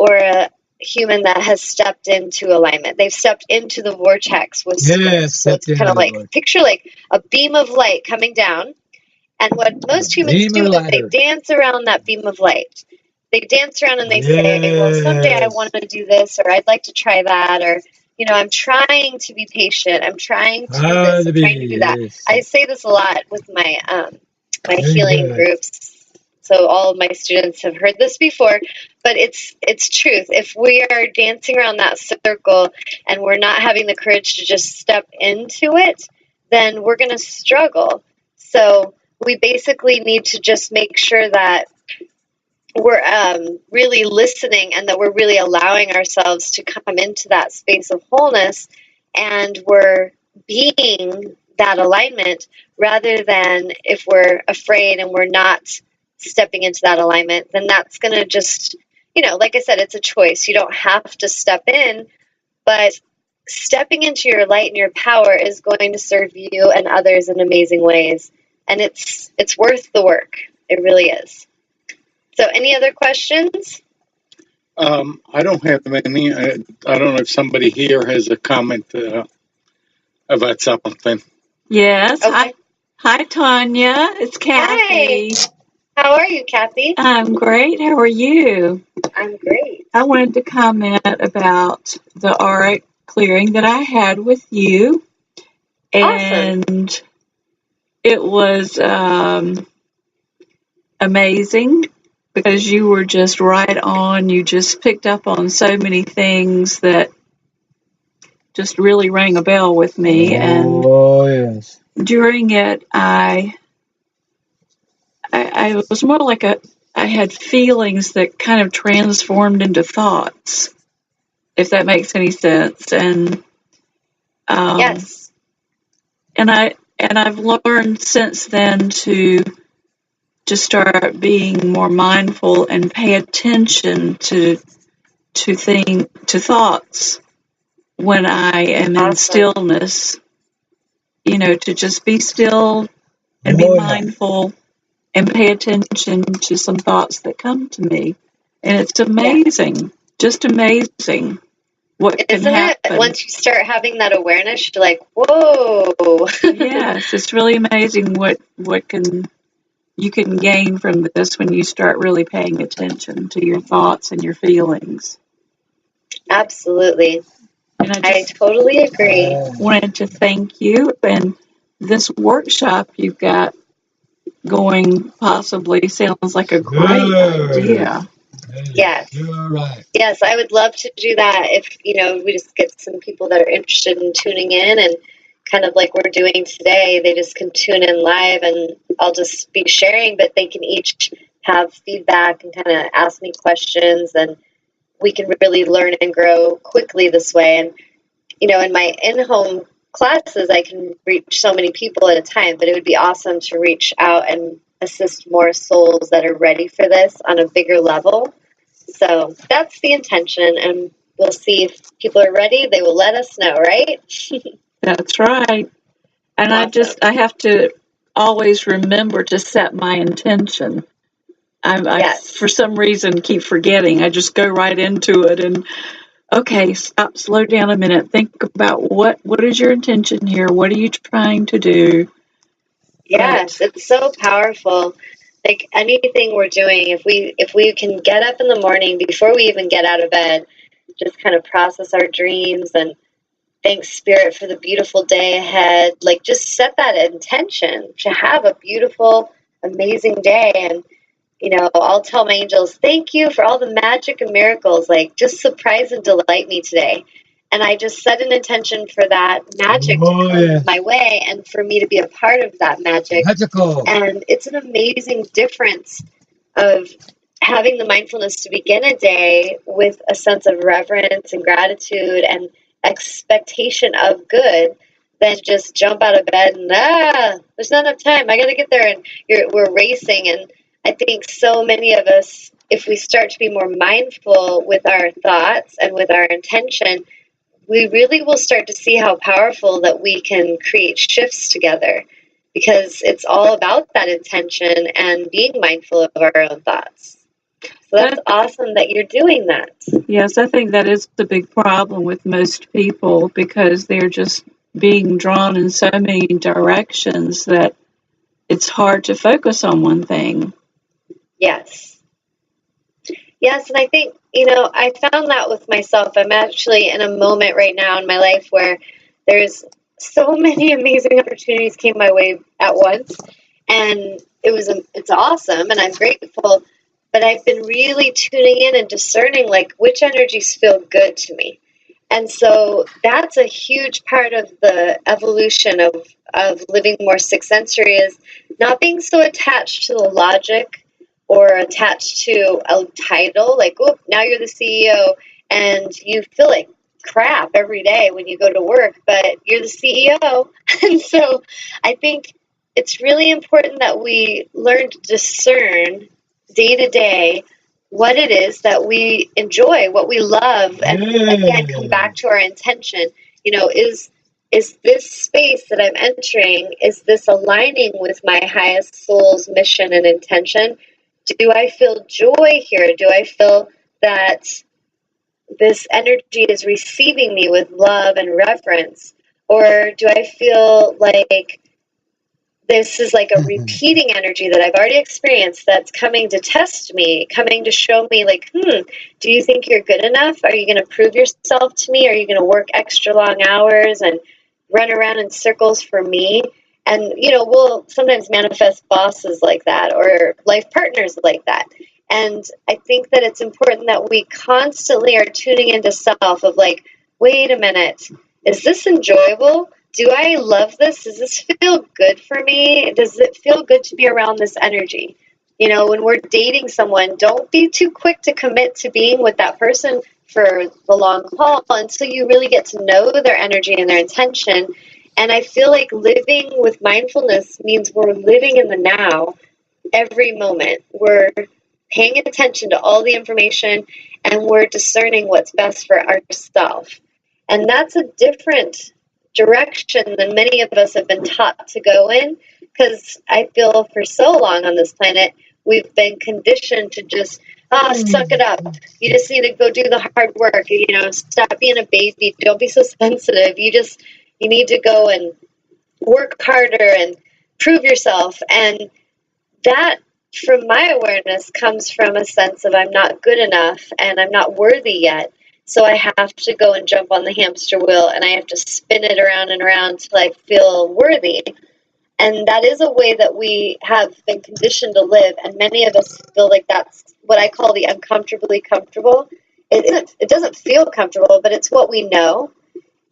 or a human that has stepped into alignment. They've stepped into the vortex with spirit. So it's kind of like, picture like a beam of light coming down. And what most humans do is they dance around that beam of light. They dance around and they say, well, someday I want to do this, or I'd like to try that, or, you know, I'm trying to be patient. I'm trying to do this. I'm trying to do that. I say this a lot with my my healing groups. So all of my students have heard this before, but it's truth. If we are dancing around that circle and we're not having the courage to just step into it, then we're going to struggle. So we basically need to just make sure that we're really listening and that we're really allowing ourselves to come into that space of wholeness, and we're being that alignment, rather than if we're afraid and we're not stepping into that alignment, then that's going to just, you know, like I said, it's a choice. You don't have to step in, but stepping into your light and your power is going to serve you and others in amazing ways. And it's worth the work. It really is. So any other questions? I don't have any. I don't know if somebody here has a comment about something. Yes. Okay. Hi, Tanya. It's Kathy. Hi. How are you, Kathy? I'm great. How are you? I'm great. I wanted to comment about the auric clearing that I had with you. And awesome. It was amazing because you were just right on. You just picked up on so many things that just really rang a bell with me. And yes. During it, I was more like I had feelings that kind of transformed into thoughts, if that makes any sense. And yes. And I've learned since then to start being more mindful and pay attention to thoughts when I am in stillness. You know, to just be still and be mindful and pay attention to some thoughts that come to me. And it's amazing, just amazing what can happen. Isn't it? Once you start having that awareness, you're like, whoa. Yes, it's really amazing what you can gain from this when you start really paying attention to your thoughts and your feelings. Absolutely. And I totally agree. Wanted to thank you. And this workshop you've got going possibly sounds like a great idea. Yes. You're right. Yes, I would love to do that if, you know, we just get some people that are interested in tuning in, and kind of like we're doing today, they just can tune in live and I'll just be sharing, but they can each have feedback and kind of ask me questions, and we can really learn and grow quickly this way. And, you know, in my in-home classes, I can reach so many people at a time, but it would be awesome to reach out and assist more souls that are ready for this on a bigger level. So that's the intention, and we'll see if people are ready. They will let us know, right? That's right. And awesome. I have to always remember to set my intention. I for some reason, keep forgetting. I just go right into it and, okay, stop, slow down a minute. Think about what is your intention here? What are you trying to do? Yes, it's so powerful. Like anything we're doing, if we can get up in the morning before we even get out of bed, just kind of process our dreams and thank Spirit for the beautiful day ahead. Like, just set that intention to have a beautiful, amazing day. And, you know, I'll tell my angels, thank you for all the magic and miracles. Like, just surprise and delight me today. And I just set an intention for that magic to come my way and for me to be a part of that magic. Magical. And it's an amazing difference of having the mindfulness to begin a day with a sense of reverence and gratitude and expectation of good, than just jump out of bed and, there's not enough time. I got to get there. And we're racing. And I think so many of us, if we start to be more mindful with our thoughts and with our intention, we really will start to see how powerful that we can create shifts together, because it's all about that intention and being mindful of our own thoughts. So that's awesome that you're doing that. Yes, I think that is the big problem with most people, because they're just being drawn in so many directions that it's hard to focus on one thing. Yes. Yes, and I think, I found that with myself. I'm actually in a moment right now in my life where there's so many amazing opportunities came my way at once, and it's awesome, and I'm grateful, but I've been really tuning in and discerning, like, which energies feel good to me. And so that's a huge part of the evolution of living more sixth sensory, is not being so attached to the logic or attached to a title, like, oh, now you're the CEO, and you feel like crap every day when you go to work, but you're the CEO. And so I think it's really important that we learn to discern day to day what it is that we enjoy, what we love, and again, come back to our intention. Is this space that I'm entering, is this aligning with my highest soul's mission and intention? Do I feel joy here? Do I feel that this energy is receiving me with love and reverence? Or do I feel like this is like a repeating energy that I've already experienced that's coming to test me, coming to show me, like, do you think you're good enough? Are you going to prove yourself to me? Are you going to work extra long hours and run around in circles for me? And, we'll sometimes manifest bosses like that, or life partners like that. And I think that it's important that we constantly are tuning into self of, like, wait a minute, is this enjoyable? Do I love this? Does this feel good for me? Does it feel good to be around this energy? When we're dating someone, don't be too quick to commit to being with that person for the long haul until you really get to know their energy and their intention. And I feel like living with mindfulness means we're living in the now every moment. We're paying attention to all the information, and we're discerning what's best for ourselves. And that's a different direction than many of us have been taught to go in, because I feel for so long on this planet, we've been conditioned to just, suck it up. You just need to go do the hard work. Stop being a baby. Don't be so sensitive. You need to go and work harder and prove yourself. And that, from my awareness, comes from a sense of I'm not good enough and I'm not worthy yet. So I have to go and jump on the hamster wheel, and I have to spin it around and around till I feel worthy. And that is a way that we have been conditioned to live, and many of us feel like that's what I call the uncomfortably comfortable. It doesn't feel comfortable, but it's what we know.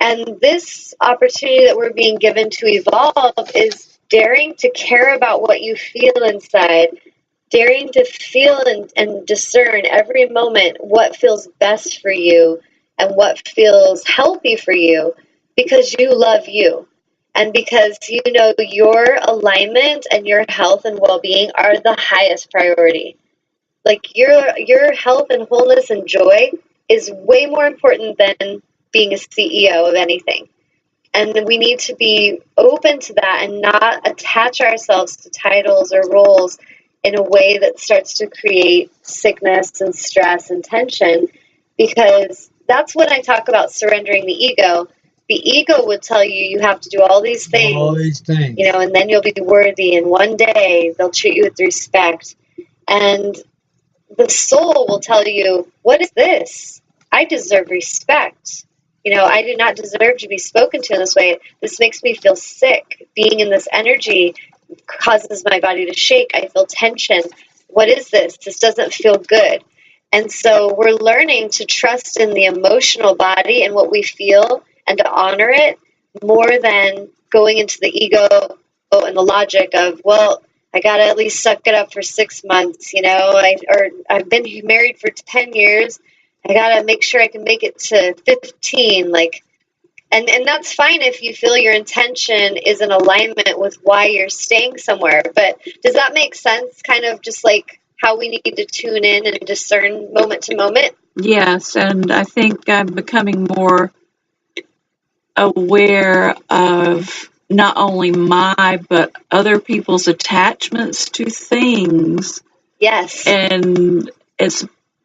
And this opportunity that we're being given to evolve is daring to care about what you feel inside, daring to feel and discern every moment what feels best for you and what feels healthy for you, because you love you, and because your alignment and your health and well-being are the highest priority. Like, your health and wholeness and joy is way more important than being a CEO of anything. And we need to be open to that and not attach ourselves to titles or roles in a way that starts to create sickness and stress and tension, because that's when I talk about surrendering the ego. The ego would tell you you have to do all these things, and then you'll be worthy, and one day they'll treat you with respect. And the soul will tell you, what is this? I deserve respect. I do not deserve to be spoken to in this way. This makes me feel sick. Being in this energy causes my body to shake. I feel tension. What is this? This doesn't feel good. And so we're learning to trust in the emotional body and what we feel, and to honor it more than going into the ego and the logic of, well, I got to at least suck it up for 6 months, I've been married for 10 years. I got to make sure I can make it to 15, and that's fine if you feel your intention is in alignment with why you're staying somewhere. But does that make sense? Kind of just like how we need to tune in and discern moment to moment? Yes, and I think I'm becoming more aware of not only my, but other people's attachments to things. Yes. And it's,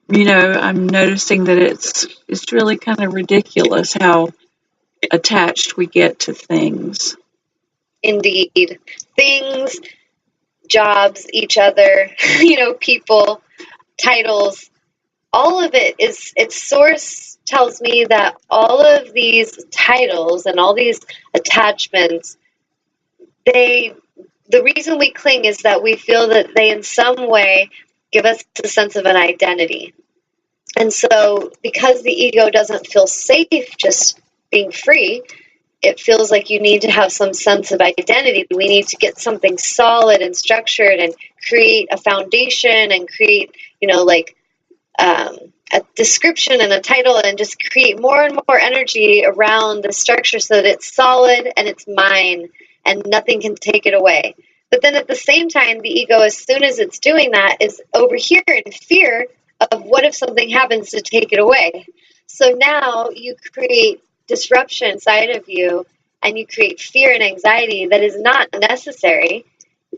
I'm noticing that it's really kind of ridiculous how attached we get to things. Indeed. Things, jobs, each other, people, titles, all of it its source tells me that all of these titles and all these attachments, the reason we cling is that we feel that they in some way give us a sense of an identity. And so because the ego doesn't feel safe just being free, it feels like you need to have some sense of identity. We need to get something solid and structured and create a foundation and create, a description and a title and just create more and more energy around the structure so that it's solid and it's mine and nothing can take it away. But then at the same time, the ego, as soon as it's doing that, is over here in fear of what if something happens to take it away. So now you create disruption inside of you and you create fear and anxiety that is not necessary.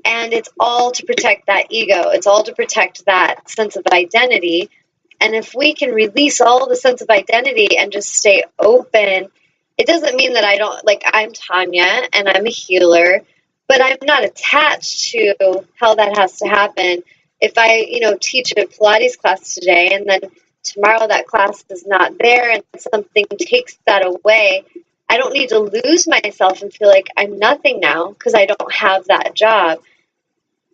And it's all to protect that ego. It's all to protect that sense of identity. And if we can release all the sense of identity and just stay open, it doesn't mean that I'm Tanya and I'm a healer, but I'm not attached to how that has to happen. If I, teach a Pilates class today and then tomorrow that class is not there and something takes that away, I don't need to lose myself and feel like I'm nothing now because I don't have that job.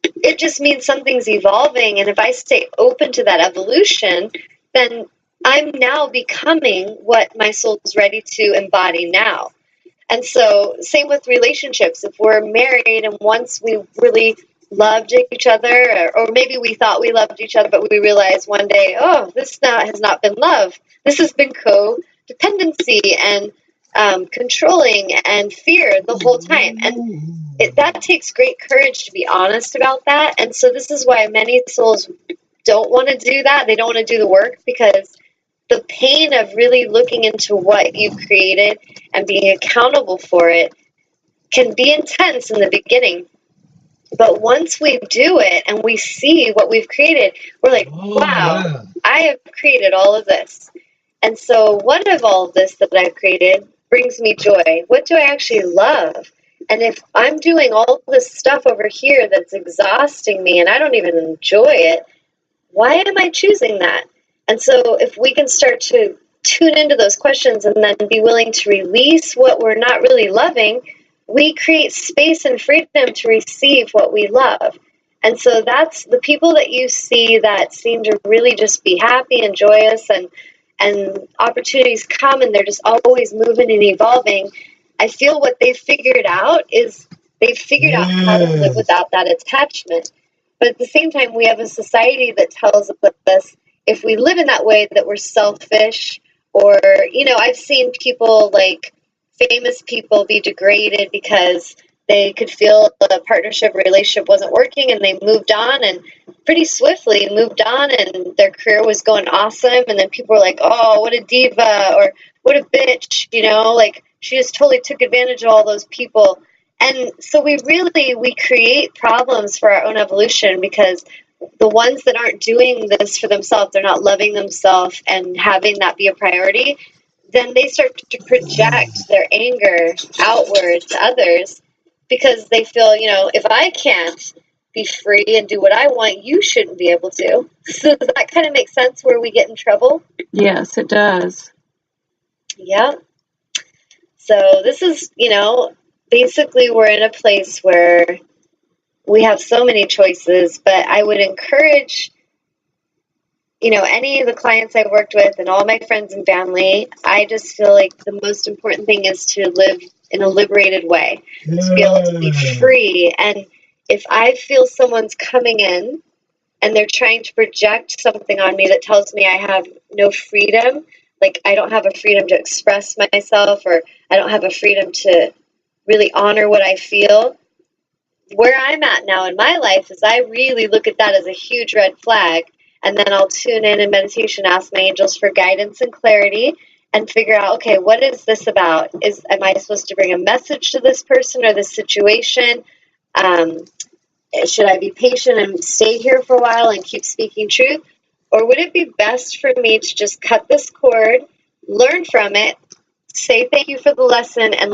It just means something's evolving, and if I stay open to that evolution, then I'm now becoming what my soul is ready to embody now. And so, same with relationships. If we're married and once we really loved each other, or maybe we thought we loved each other, but we realized one day, oh, this has not been love. This has been codependency and controlling and fear the whole time. And that takes great courage to be honest about that. And so this is why many souls don't want to do that. They don't want to do the work because the pain of really looking into what you've created and being accountable for it can be intense in the beginning. But once we do it and we see what we've created, we're like, wow, I have created all of this. And so what of all of this that I've created brings me joy? What do I actually love? And if I'm doing all this stuff over here that's exhausting me and I don't even enjoy it, why am I choosing that? And so if we can start to tune into those questions and then be willing to release what we're not really loving, we create space and freedom to receive what we love. And so that's the people that you see that seem to really just be happy and joyous and opportunities come and they're just always moving and evolving. I feel what they've figured out is they've figured out how to live without that attachment. But at the same time, we have a society that tells us if we live in that way that we're selfish, or, I've seen people like famous people be degraded because they could feel the partnership relationship wasn't working and they moved on and pretty swiftly moved on and their career was going awesome. And then people were like, oh, what a diva, or what a bitch, like she just totally took advantage of all those people. And so we create problems for our own evolution because the ones that aren't doing this for themselves, they're not loving themselves and having that be a priority, then they start to project their anger outward to others because they feel, if I can't be free and do what I want, you shouldn't be able to. So does that kind of make sense where we get in trouble? Yes, it does. Yeah. So this is, basically we're in a place where we have so many choices, but I would encourage, any of the clients I've worked with and all my friends and family, I just feel like the most important thing is to live in a liberated way, to be able to be free. And if I feel someone's coming in and they're trying to project something on me that tells me I have no freedom, like I don't have a freedom to express myself, or I don't have a freedom to really honor what I feel, where I'm at now in my life is I really look at that as a huge red flag. And then I'll tune in meditation, ask my angels for guidance and clarity, and figure out, okay, what is this about? Am I supposed to bring a message to this person or this situation? Should I be patient and stay here for a while and keep speaking truth? Or would it be best for me to just cut this cord, learn from it, say thank you for the lesson, and